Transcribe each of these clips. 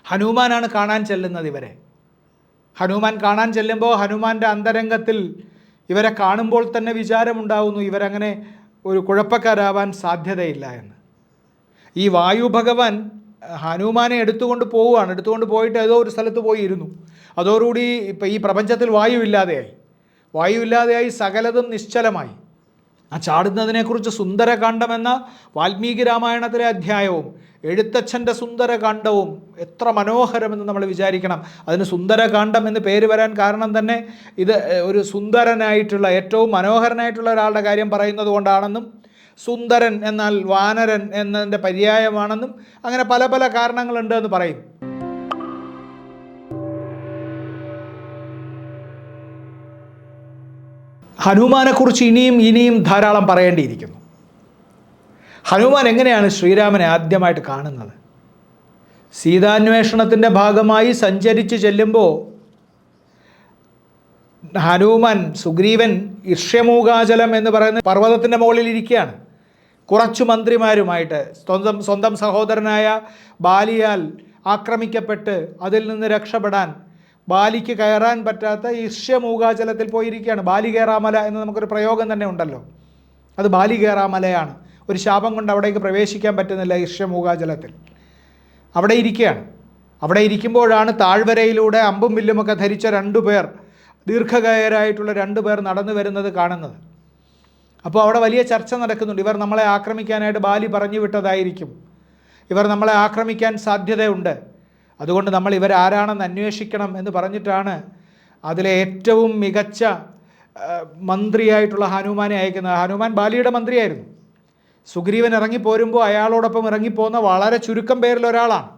ഹനുമാനാണ് കാണാൻ ചെല്ലുന്നത് ഇവരെ. ഹനുമാൻ കാണാൻ ചെല്ലുമ്പോൾ ഹനുമാൻ്റെ അന്തരംഗത്തിൽ ഇവരെ കാണുമ്പോൾ തന്നെ വിചാരമുണ്ടാകുന്നു ഇവരങ്ങനെ ഒരു കുഴപ്പക്കാരാവാൻ സാധ്യതയില്ല എന്ന്. ഈ വായു ഭഗവാൻ ഹനുമാനെ എടുത്തുകൊണ്ട് പോയിട്ട് ഏതോ ഒരു സ്ഥലത്ത് പോയി ഇരുന്നു. അതോടുകൂടി ഇപ്പം ഈ പ്രപഞ്ചത്തിൽ വായുവില്ലാതെയായി സകലതും നിശ്ചലമായി. ആ ചാടുന്നതിനെക്കുറിച്ച് സുന്ദരകാന്ഡം എന്ന വാൽമീകി രാമായണത്തിലെ അധ്യായവും എഴുത്തച്ഛൻ്റെ സുന്ദരകാന്ഡവും എത്ര മനോഹരമെന്ന് നമ്മൾ വിചാരിക്കണം. അതിന് സുന്ദരകാന്ഡം എന്ന് പേര് വരാൻ കാരണം തന്നെ ഇത് ഒരു സുന്ദരനായിട്ടുള്ള ഏറ്റവും മനോഹരനായിട്ടുള്ള ഒരാളുടെ കാര്യം പറയുന്നത് കൊണ്ടാണെന്നും സുന്ദരൻ എന്നാൽ വാനരൻ എന്നതിൻ്റെ പര്യായമാണെന്നും അങ്ങനെ പല പല കാരണങ്ങളുണ്ട് എന്ന് പറയും. ഹനുമാനെക്കുറിച്ച് ഇനിയും ധാരാളം പറയേണ്ടിയിരിക്കുന്നു. ഹനുമാൻ എങ്ങനെയാണ് ശ്രീരാമനെ ആദ്യമായിട്ട് കാണുന്നത്? സീതാന്വേഷണത്തിൻ്റെ ഭാഗമായി സഞ്ചരിച്ച് ചെല്ലുമ്പോൾ ഹനുമാൻ സുഗ്രീവൻ ഇഷ്യമൂകാചലം എന്ന് പറയുന്ന പർവ്വതത്തിൻ്റെ മുകളിൽ ഇരിക്കുകയാണ്. കുറച്ചു മന്ത്രിമാരുമായിട്ട് സ്വന്തം സഹോദരനായ ബാലിയാൽ ആക്രമിക്കപ്പെട്ട് അതിൽ നിന്ന് രക്ഷപ്പെടാൻ ബാലിക്ക് കയറാൻ പറ്റാത്ത ഇഷ്യമൂകാചലത്തിൽ പോയിരിക്കുകയാണ്. ബാലികേറാമല എന്ന് നമുക്കൊരു പ്രയോഗം തന്നെ ഉണ്ടല്ലോ, അത് ബാലികേറാമലയാണ്. ഒരു ശാപം കൊണ്ട് അവിടേക്ക് പ്രവേശിക്കാൻ പറ്റുന്നില്ല ഇഷ്യമൂകാചലത്തിൽ. അവിടെ ഇരിക്കുകയാണ്. അവിടെ ഇരിക്കുമ്പോഴാണ് താഴ്വരയിലൂടെ അമ്പും വില്ലുമൊക്കെ ധരിച്ച ദീർഘകായരായിട്ടുള്ള 2 പേർ നടന്നു വരുന്നത് കാണുന്നത്. അപ്പോൾ അവിടെ വലിയ ചർച്ച നടക്കുന്നുണ്ട്. ഇവർ നമ്മളെ ആക്രമിക്കാനായിട്ട് ബാലി പറഞ്ഞു വിട്ടതായിരിക്കും, ഇവർ നമ്മളെ ആക്രമിക്കാൻ സാധ്യതയുണ്ട്, അതുകൊണ്ട് നമ്മൾ ഇവരാരാണെന്ന് അന്വേഷിക്കണം എന്ന് പറഞ്ഞിട്ടാണ് അതിലെ ഏറ്റവും മികച്ച മന്ത്രിയായിട്ടുള്ള ഹനുമാനെ അയക്കുന്നത്. ഹനുമാൻ ബാലിയുടെ മന്ത്രിയായിരുന്നു. സുഗ്രീവൻ ഇറങ്ങിപ്പോരുമ്പോൾ അയാളോടൊപ്പം ഇറങ്ങിപ്പോകുന്ന വളരെ ചുരുക്കം പേരിൽ ഒരാളാണ്.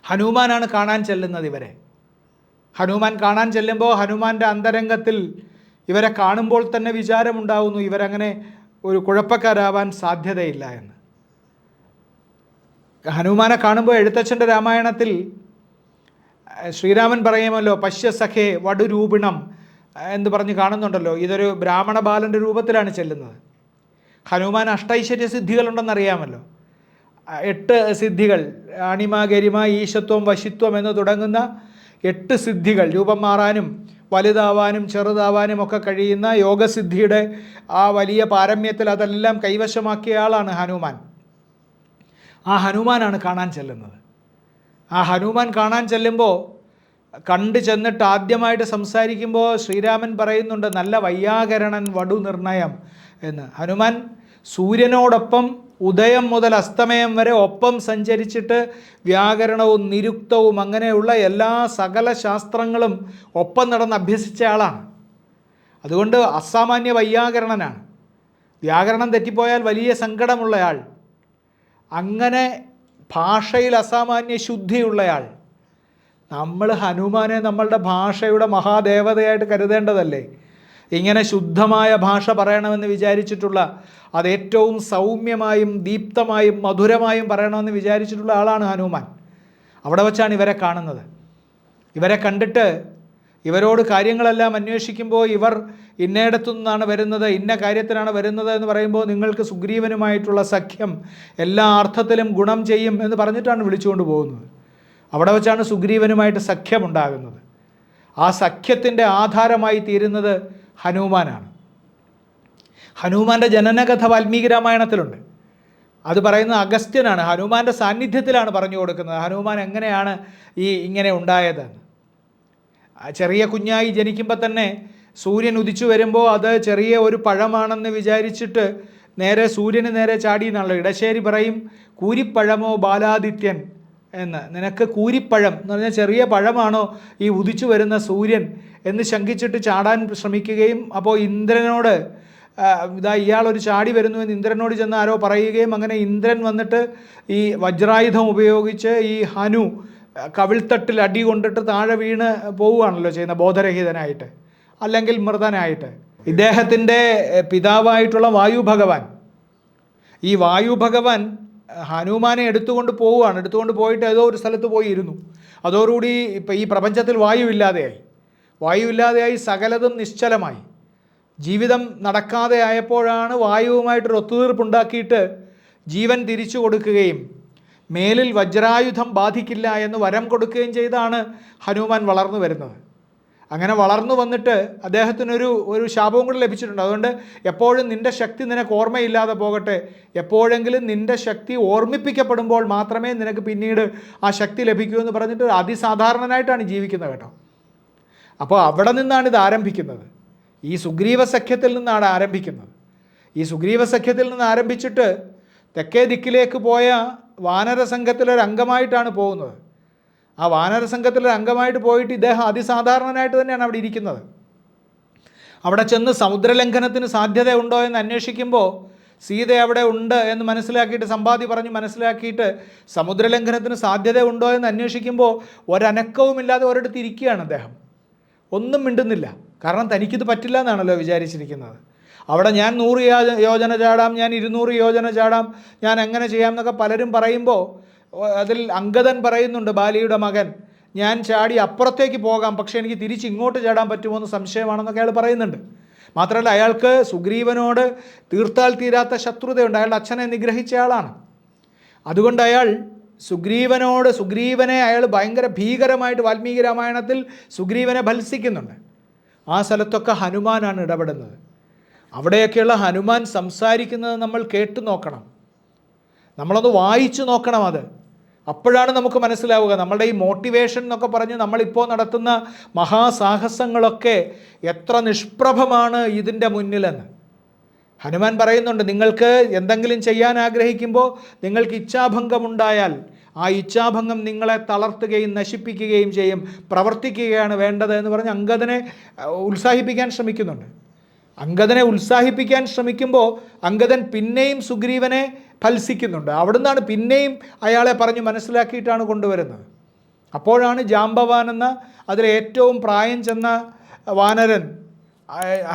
ഹനുമാനാണ് കാണാൻ ചെല്ലുന്നത് ഇവരെ. ഹനുമാൻ കാണാൻ ചെല്ലുമ്പോൾ ഹനുമാൻ്റെ അന്തരംഗത്തിൽ ഇവരെ കാണുമ്പോൾ തന്നെ വിചാരമുണ്ടാകുന്നു ഇവരങ്ങനെ ഒരു കുഴപ്പക്കാരാവാൻ സാധ്യതയില്ല എന്ന്. ഹനുമാനെ കാണുമ്പോൾ എഴുത്തച്ഛൻ്റെ രാമായണത്തിൽ ശ്രീരാമൻ പറയുമല്ലോ, പശ്യ സഖേ വടുരൂപിണം എന്ന് പറഞ്ഞ് കാണുന്നുണ്ടല്ലോ. ഇതൊരു ബ്രാഹ്മണ ബാലൻ്റെ രൂപത്തിലാണ് ചെല്ലുന്നത്. ഹനുമാൻ അഷ്ടൈശ്വര്യ സിദ്ധികളുണ്ടെന്നറിയാമല്ലോ. 8 സിദ്ധികൾ, അണിമ ഗരിമ ഈശത്വം വശിത്വം എന്ന് തുടങ്ങുന്ന 8 സിദ്ധികൾ, രൂപം മാറാനും വലുതാവാനും ചെറുതാവാനും ഒക്കെ കഴിയുന്ന യോഗസിദ്ധിയുടെ ആ വലിയ പാരമ്യത്തിൽ അതെല്ലാം കൈവശമാക്കിയ ആളാണ് ഹനുമാൻ. ആ ഹനുമാനാണ് കാണാൻ ചെല്ലുന്നത്. ആ ഹനുമാൻ കാണാൻ ചെല്ലുമ്പോൾ കണ്ടു ചെന്നിട്ട് ആദ്യമായിട്ട് സംസാരിക്കുമ്പോൾ ശ്രീരാമൻ പറയുന്നുണ്ട്, നല്ല വൈയാകരണൻ വടു നിർണയം എന്ന്. ഹനുമാൻ സൂര്യനോടൊപ്പം ഉദയം മുതൽ അസ്തമയം വരെ ഒപ്പം സഞ്ചരിച്ചിട്ട് വ്യാകരണവും നിരുക്തവും അങ്ങനെയുള്ള എല്ലാ സകല ശാസ്ത്രങ്ങളും ഒപ്പം നടന്ന് അഭ്യസിച്ച ആളാണ്. അതുകൊണ്ട് അസാമാന്യ വൈയാകരണനാണ്. വ്യാകരണം തെറ്റിപ്പോയാൽ വലിയ സങ്കടമുള്ളയാൾ. അങ്ങനെ ഭാഷയിൽ അസാമാന്യ ശുദ്ധിയുള്ളയാൾ. നമ്മൾ ഹനുമാനെ നമ്മളുടെ ഭാഷയുടെ മഹാദേവതയായിട്ട് കരുതേണ്ടതല്ലേ? ഇങ്ങനെ ശുദ്ധമായ ഭാഷ പറയണമെന്ന് വിചാരിച്ചിട്ടുള്ള, അത് ഏറ്റവും സൗമ്യമായും ദീപ്തമായും മധുരമായും പറയണമെന്ന് വിചാരിച്ചിട്ടുള്ള ആളാണ് ഹനുമാൻ. അവിടെ വച്ചാണ് ഇവരെ കാണുന്നത്. ഇവരെ കണ്ടിട്ട് ഇവരോട് കാര്യങ്ങളെല്ലാം അന്വേഷിക്കുമ്പോൾ ഇവർ ഇന്നയിടത്തു നിന്നാണ് വരുന്നത്, ഇന്ന കാര്യത്തിനാണ് വരുന്നത് എന്ന് പറയുമ്പോൾ നിങ്ങൾക്ക് സുഗ്രീവനുമായിട്ടുള്ള സഖ്യം എല്ലാ അർത്ഥത്തിലും ഗുണം ചെയ്യും എന്ന് പറഞ്ഞിട്ടാണ് വിളിച്ചുകൊണ്ട് പോകുന്നത്. അവിടെ വച്ചാണ് സുഗ്രീവനുമായിട്ട് സഖ്യമുണ്ടാകുന്നത്. ആ സഖ്യത്തിൻ്റെ ആധാരമായി തീരുന്നത് ഹനുമാനാണ്. ഹനുമാൻ്റെ ജനനകഥ വാൽമീകി രാമായണത്തിലുണ്ട്. അത് പറയുന്നത് അഗസ്ത്യനാണ്. ഹനുമാൻ്റെ സാന്നിധ്യത്തിലാണ് പറഞ്ഞു കൊടുക്കുന്നത് ഹനുമാൻ എങ്ങനെയാണ് ഇങ്ങനെ ഉണ്ടായതെന്ന്. ചെറിയ കുഞ്ഞായി ജനിക്കുമ്പോൾ തന്നെ സൂര്യൻ ഉദിച്ചു വരുമ്പോൾ അത് ചെറിയ ഒരു പഴമാണെന്ന് വിചാരിച്ചിട്ട് നേരെ സൂര്യന് നേരെ ചാടി എന്നാണല്ലോ. ഇടശ്ശേരി പറയും, കൂരിപ്പഴമോ ബാലാദിത്യൻ എന്ന്. നിനക്ക് കൂരിപ്പഴം എന്ന് പറഞ്ഞാൽ ചെറിയ പഴമാണോ ഈ ഉദിച്ചു വരുന്ന സൂര്യൻ എന്ന് ശങ്കിച്ചിട്ട് ചാടാൻ ശ്രമിക്കുകയും, അപ്പോൾ ഇന്ദ്രനോട് ഇയാളൊരു ചാടി വരുന്നുവെന്ന് ഇന്ദ്രനോട് ചെന്ന് ആരോ പറയുകയും, അങ്ങനെ ഇന്ദ്രൻ വന്നിട്ട് ഈ വജ്രായുധം ഉപയോഗിച്ച് ഈ ഹനു കവിൾത്തട്ടിൽ അടി കൊണ്ടിട്ട് താഴെ വീണ് പോവുകയാണല്ലോ ചെയ്യുന്നത്, ബോധരഹിതനായിട്ട് അല്ലെങ്കിൽ മൃതനായിട്ട്. ഇദ്ദേഹത്തിൻ്റെ പിതാവായിട്ടുള്ള വായു ഭഗവാൻ, ഈ വായു ഭഗവാൻ ഹനുമാനെ എടുത്തുകൊണ്ട് പോയിട്ട് ഏതോ ഒരു സ്ഥലത്ത് പോയി ഇരുന്നു. അതോടുകൂടി ഇപ്പം ഈ പ്രപഞ്ചത്തിൽ വായുവില്ലാതെയായി സകലതും നിശ്ചലമായി. ജീവിതം നടക്കാതെ ആയപ്പോഴാണ് വായുവുമായിട്ടൊരു ഒത്തുതീർപ്പുണ്ടാക്കിയിട്ട് ജീവൻ തിരിച്ചു കൊടുക്കുകയും മേലിൽ വജ്രായുധം ബാധിക്കില്ല എന്ന് വരം കൊടുക്കുകയും ചെയ്താണ് ഹനുമാൻ വളർന്നു വരുന്നത്. അങ്ങനെ വളർന്നു വന്നിട്ട് അദ്ദേഹത്തിനൊരു ശാപവും കൂടെ ലഭിച്ചിട്ടുണ്ട്. അതുകൊണ്ട് എപ്പോഴും നിൻ്റെ ശക്തി നിനക്ക് ഓർമ്മയില്ലാതെ പോകട്ടെ, എപ്പോഴെങ്കിലും നിൻ്റെ ശക്തി ഓർമ്മിപ്പിക്കപ്പെടുമ്പോൾ മാത്രമേ നിനക്ക് പിന്നീട് ആ ശക്തി ലഭിക്കൂ എന്ന് പറഞ്ഞിട്ട് അതിസാധാരണനായിട്ടാണ് ജീവിക്കുന്നത് കേട്ടോ. അപ്പോൾ അവിടെ നിന്നാണ് ഇത് ആരംഭിക്കുന്നത്. ഈ സുഗ്രീവ സഖ്യത്തിൽ നിന്നാണ് ആരംഭിക്കുന്നത്. ഈ സുഗ്രീവ സഖ്യത്തിൽ നിന്ന് ആരംഭിച്ചിട്ട് തെക്കേ ദിക്കിലേക്ക് പോയ വാനരസംഘത്തിലൊരു അംഗമായിട്ടാണ് പോകുന്നത്. ആ വാനരസംഘത്തിലൊരു അംഗമായിട്ട് പോയിട്ട് ഇദ്ദേഹം അതിസാധാരണനായിട്ട് തന്നെയാണ് അവിടെ ഇരിക്കുന്നത്. അവിടെ ചെന്ന് സമുദ്രലംഘനത്തിന് സാധ്യതയുണ്ടോ എന്ന് അന്വേഷിക്കുമ്പോൾ സീത അവിടെ ഉണ്ട് എന്ന് മനസ്സിലാക്കിയിട്ട് സമ്പാദി പറഞ്ഞ് മനസ്സിലാക്കിയിട്ട് സമുദ്രലംഘനത്തിന് സാധ്യത ഉണ്ടോ എന്ന് അന്വേഷിക്കുമ്പോൾ ഒരനക്കവുമില്ലാതെ ഒരിടത്ത് ഇരിക്കുകയാണ് അദ്ദേഹം. ഒന്നും മിണ്ടുന്നില്ല. കാരണം തനിക്കിത് പറ്റില്ല എന്നാണല്ലോ വിചാരിച്ചിരിക്കുന്നത്. അവിടെ ഞാൻ 100 യോജന ചാടാം, ഞാൻ 200 യോജന ചാടാം, ഞാൻ എങ്ങനെ ചെയ്യാം എന്നൊക്കെ പലരും പറയുമ്പോൾ അതിൽ അംഗദൻ പറയുന്നുണ്ട്, ബാലിയുടെ മകൻ, ഞാൻ ചാടി അപ്പുറത്തേക്ക് പോകാം, പക്ഷേ എനിക്ക് തിരിച്ച് ഇങ്ങോട്ട് ചാടാൻ പറ്റുമോ എന്ന് സംശയമാണെന്നൊക്കെ അയാൾ പറയുന്നുണ്ട്. മാത്രമല്ല അയാൾക്ക് സുഗ്രീവനോട് തീർത്താൽ തീരാത്ത ശത്രുതയുണ്ട്. അയാളുടെ അച്ഛനെ നിഗ്രഹിച്ച ആളാണ്. അതുകൊണ്ട് അയാൾ സുഗ്രീവനെ അയാൾ ഭയങ്കര ഭീകരമായിട്ട് വാൽമീകി രാമായണത്തിൽ സുഗ്രീവനെ ഭത്സിക്കുന്നുണ്ട്. ആ സ്ഥലത്തൊക്കെ ഹനുമാനാണ് ഇടപെടുന്നത്. അവിടെയൊക്കെയുള്ള ഹനുമാൻ സംസാരിക്കുന്നത് നമ്മൾ കേട്ടു നോക്കണം, നമ്മളൊന്ന് വായിച്ചു നോക്കണം. അപ്പോഴാണ് നമുക്ക് മനസ്സിലാവുക നമ്മളുടെ ഈ മോട്ടിവേഷൻ എന്നൊക്കെ പറഞ്ഞ് നമ്മളിപ്പോൾ നടത്തുന്ന മഹാസാഹസങ്ങളൊക്കെ എത്ര നിഷ്പ്രഭമാണ് ഇതിൻ്റെ മുന്നിലെന്ന്. ഹനുമാൻ പറയുന്നുണ്ട്, നിങ്ങൾക്ക് എന്തെങ്കിലും ചെയ്യാൻ ആഗ്രഹിക്കുമ്പോൾ നിങ്ങൾക്ക് ഇച്ഛാഭംഗമുണ്ടായാൽ ആ ഇച്ഛാഭംഗം നിങ്ങളെ തളർത്തുകയും നശിപ്പിക്കുകയും ചെയ്യും, പ്രവർത്തിക്കുകയാണ് വേണ്ടത് എന്ന് പറഞ്ഞ് അംഗദനെ ഉത്സാഹിപ്പിക്കാൻ ശ്രമിക്കുന്നുണ്ട്. അംഗദനെ ഉത്സാഹിപ്പിക്കാൻ ശ്രമിക്കുമ്പോൾ അംഗദൻ പിന്നെയും സുഗ്രീവനെ ഫൽസിക്കുന്നുണ്ട്. അവിടുന്നാണ് പിന്നെയും അയാളെ പറഞ്ഞ് മനസ്സിലാക്കിയിട്ടാണ് കൊണ്ടുവരുന്നത്. അപ്പോഴാണ് ജാംബവാൻ എന്ന അതിലേറ്റവും പ്രായം ചെന്ന വാനരൻ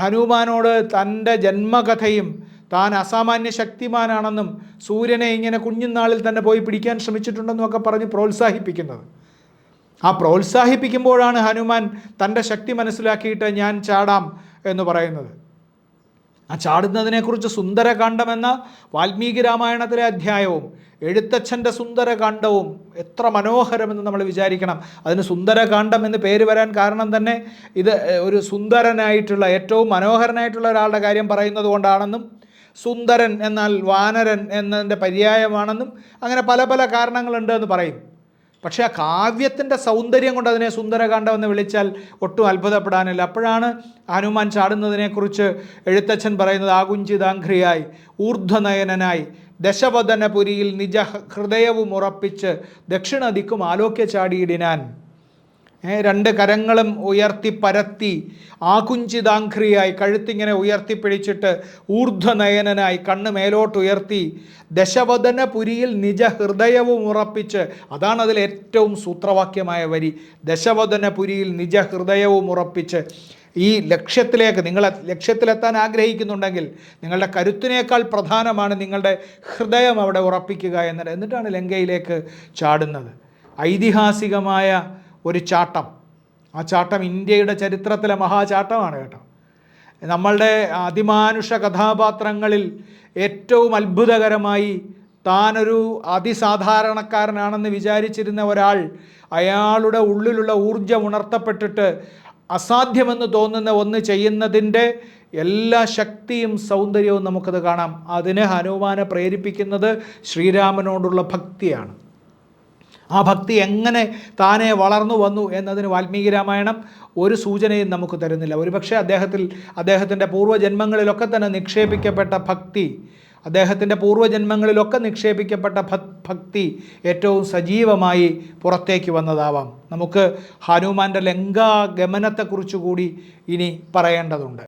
ഹനുമാനോട് തൻ്റെ ജന്മകഥയും താൻ അസാമാന്യ ശക്തിമാനാണെന്നും സൂര്യനെ ഇങ്ങനെ കുഞ്ഞുനാളിൽ തന്നെ പോയി പിടിക്കാൻ ശ്രമിച്ചിട്ടുണ്ടെന്നും ഒക്കെ പറഞ്ഞ് പ്രോത്സാഹിപ്പിക്കുന്നത്. ആ പ്രോത്സാഹിപ്പിക്കുമ്പോഴാണ് ഹനുമാൻ തൻ്റെ ശക്തി മനസ്സിലാക്കിയിട്ട് ഞാൻ ചാടാം എന്ന് പറയുന്നത്. ആ ചാടുന്നതിനെക്കുറിച്ച് സുന്ദരകാന്ഡം എന്ന വാൽമീകി രാമായണത്തിലെ അധ്യായവും എഴുത്തച്ഛൻ്റെ സുന്ദരകാന്ഡവും എത്ര മനോഹരമെന്ന് നമ്മൾ വിചാരിക്കണം. അതിന് സുന്ദരകാന്ഡം എന്ന് പേര് വരാൻ കാരണം തന്നെ ഇത് ഒരു സുന്ദരനായിട്ടുള്ള ഏറ്റവും മനോഹരനായിട്ടുള്ള ഒരാളുടെ കാര്യം പറയുന്നത് കൊണ്ടാണെന്നും സുന്ദരൻ എന്നാൽ വാനരൻ എന്നതിൻ്റെ പര്യായമാണെന്നും അങ്ങനെ പല പല കാരണങ്ങളുണ്ട് എന്ന് പറയും. പക്ഷേ ആ കാവ്യത്തിൻ്റെ സൗന്ദര്യം കൊണ്ട് അതിനെ സുന്ദരകാന്ഡം എന്ന് വിളിച്ചാൽ ഒട്ടും അത്ഭുതപ്പെടാനില്ല. അപ്പോഴാണ് ഹനുമാൻ ചാടുന്നതിനെക്കുറിച്ച് എഴുത്തച്ഛൻ പറയുന്നത്, ആകുഞ്ചിതാഘ്രിയായി ഊർധ്വനയനായി ദശവദനപുരിയിൽ നിജ ഹൃദയവും ഉറപ്പിച്ച് ദക്ഷിണ ദിക്കും ആലോക്യ ചാടിയിടിനാൻ. 2 കരങ്ങളും ഉയർത്തി പരത്തി ആകുഞ്ചിതാഘ്രിയായി കഴുത്തിങ്ങനെ ഉയർത്തിപ്പിടിച്ചിട്ട് ഊർധ്വനയനായി കണ്ണ് മേലോട്ടുയർത്തി ദശവദനപുരിയിൽ നിജ ഹൃദയവും ഉറപ്പിച്ച്, അതാണ് അതിൽ ഏറ്റവും സൂത്രവാക്യമായ വരി. ദശവദനപുരിയിൽ നിജ ഹൃദയവും ഉറപ്പിച്ച്. ഈ നിങ്ങൾ ലക്ഷ്യത്തിലെത്താൻ ആഗ്രഹിക്കുന്നുണ്ടെങ്കിൽ നിങ്ങളുടെ കരുത്തിനേക്കാൾ പ്രധാനമാണ് നിങ്ങളുടെ ഹൃദയം അവിടെ ഉറപ്പിക്കുക എന്നത്. എന്നിട്ടാണ് ലങ്കയിലേക്ക് ചാടുന്നത്. ഐതിഹാസികമായ ഒരു ചാട്ടം. ആ ചാട്ടം ഇന്ത്യയുടെ ചരിത്രത്തിലെ മഹാചാട്ടമാണ് കേട്ടോ. നമ്മളുടെ അതിമാനുഷ കഥാപാത്രങ്ങളിൽ ഏറ്റവും അത്ഭുതകരമായി താനൊരു അതിസാധാരണക്കാരനാണെന്ന് വിചാരിച്ചിരുന്ന ഒരാൾ, അയാളുടെ ഉള്ളിലുള്ള ഊർജ്ജം ഉണർത്തപ്പെട്ടിട്ട് അസാധ്യമെന്ന് തോന്നുന്ന ഒന്ന് ചെയ്യുന്നതിൻ്റെ എല്ലാ ശക്തിയും സൗന്ദര്യവും നമുക്കത് കാണാം. അതിന് ഹനുമാനെ പ്രേരിപ്പിക്കുന്നത് ശ്രീരാമനോടുള്ള ഭക്തിയാണ്. ആ ഭക്തി എങ്ങനെ താനെ വളർന്നു വന്നു എന്നതിന് വാൽമീകി രാമായണം ഒരു സൂചനയും നമുക്ക് തരുന്നില്ല. ഒരുപക്ഷെ അദ്ദേഹത്തിൻ്റെ പൂർവ്വജന്മങ്ങളിലൊക്കെ തന്നെ നിക്ഷേപിക്കപ്പെട്ട ഭക്തി, അദ്ദേഹത്തിൻ്റെ പൂർവ്വജന്മങ്ങളിലൊക്കെ നിക്ഷേപിക്കപ്പെട്ട ഭക്തി ഏറ്റവും സജീവമായി പുറത്തേക്ക് വന്നതാവാം. നമുക്ക് ഹനുമാൻ്റെ ലങ്കാഗമനത്തെക്കുറിച്ച് കൂടി ഇനി പറയേണ്ടതുണ്ട്.